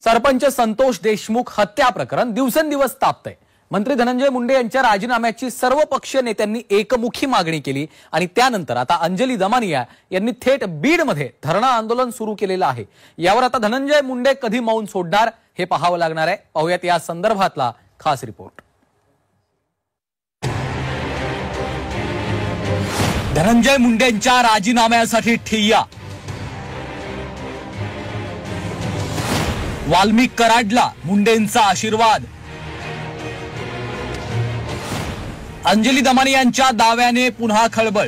सरपंच संतोष देशमुख हत्या प्रकरण दिवसेंदिवस तापतंय। मंत्री धनंजय मुंडे यांच्या राजीनाम्याची सर्व पक्षीय नेत्यांनी एकमुखी मागणी केली आणि त्यानंतर आता अंजली दमानिया यांनी थेट बीडमध्ये धरणा आंदोलन सुरू केलेलं आहे। यावर आता धनंजय मुंडे कधी मौन सोडणार हे पाहावं लागणार आहे। पाहूयात या संदर्भातला खास रिपोर्ट। धनंजय मुंडेंच्या राजीनाम्यासाठी ठिय्या। वाल्मिक कराडला मुंडेंचा आशीर्वाद। अंजली दमानियांच्या दाव्याने पुन्हा खळबळ।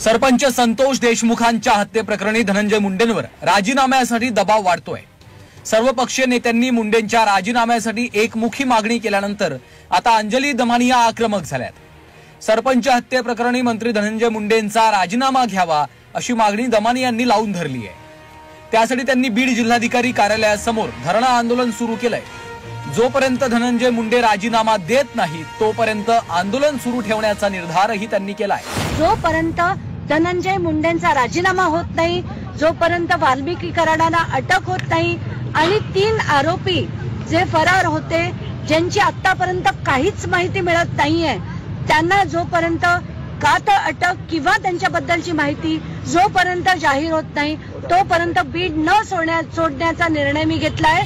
सरपंच संतोष देशमुखांच्या हत्येप्रकरणी धनंजय मुंडेंवर राजीनाम्यासाठी दबाव वाढतोय। सर्वपक्षीय नेत्यांनी मुंडेंच्या राजीनाम्यासाठी एकमुखी मागणी केल्यानंतर आता अंजली दमानिया आक्रमक झाल्यात। सरपंच हत्येप्रकरणी मंत्री धनंजय मुंडेंचा राजीनामा घ्यावा अशी मागणी दमानियांनी लावून धरली आहे। त्यासाठी त्यांनी बीड जिल्हाधिकारी कार्यालयासमोर धरणा आंदोलन सुरू केलंय। जोपर्यंत धनंजय मुंडे राजीनामा देत नाही तोपर्यंत आंदोलन सुरू ठेवण्याचा निर्धारही त्यांनी केलाय। जोपर्यंत धनंजय मुंडेंचा राजीनामा होत नाही, जोपर्यंत वाल्मिकी कराडाला अटक होत नाही आणि 3 आरोपी जे फरार होते, ज्यांची आतापर्यंत काहीच माहिती मिळत नाहीये, त्यांना जोपर्यंत का तर अटक किंवा त्यांच्याबद्दलची माहिती जोपर्यंत जाहीर होत नाही तोपर्यंत बीड न सोडण्याचा निर्णय मी घेतलाय।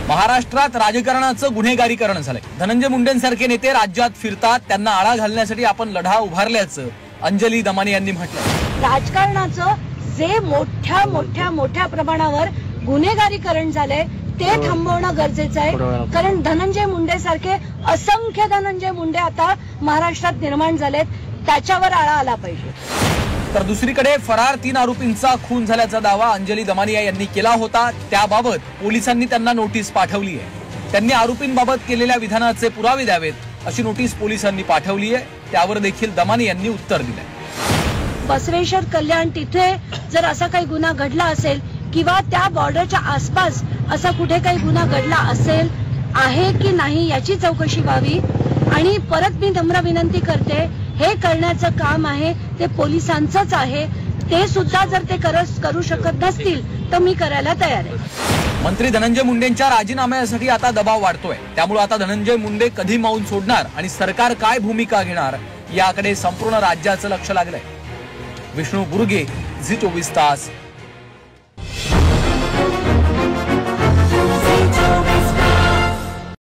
महाराष्ट्रात राजकारणाचं गुन्हेगारीकरण झालंय। धनंजय मुंडेंसारखे नेते राज्यात फिरतात, त्यांना आळा घालण्यासाठी आपण लढा उभारल्याचं अंजली दमानिया यांनी म्हटलं। राजकारणाचं जे मोठ्या प्रमाणावर गुन्हेगारीकरण झालंय ते थांबवणं गरजेचं आहे, कारण धनंजय मुंडे सारखे असंख्य धनंजय मुंडे आता महाराष्ट्रात निर्माण झालेत, त्याच्यावर आळा आला पाहिजे। तर दुसरीकडे फरार 3 आरोपींचा खून झाल्याचा दावा अंजली दमानिया यांनी केला होता। त्याबाबत पोलिसांनी त्यांना नोटीस पाठवली आहे। त्यांनी आरोपींबाबत केलेल्या विधानाचे पुरावे द्यावेत अशी नोटीस पोलिसांनी पाठवली आहे। त्यावर देखील दमानिया यांनी उत्तर दिलंय। बसवेश्वर कल्याण तिथे जर असा काही गुन्हा घडला असेल किंवा त्या बॉर्डरच्या आसपास असा कुठे काही गुन्हा घडला असेल आहे की नाही याची चौकशी व्हावी। आणि परत मी नम्र विनंती करते, हे करण्याचं काम आहे ते पोलिसांचंच आहे। ते सुद्धा जर ते करू शकत नसतील तर मी करायला तयार आहे। मंत्री धनंजय मुंडेंच्या राजीनाम्यासाठी आता दबाव वाढतोय। त्यामुळे आता धनंजय मुंडे कधी मौन सोडणार आणि सरकार काय भूमिका घेणार याकडे संपूर्ण राज्याचं लक्ष लागलंय। विष्णू बुर्गे, झी 24 तास।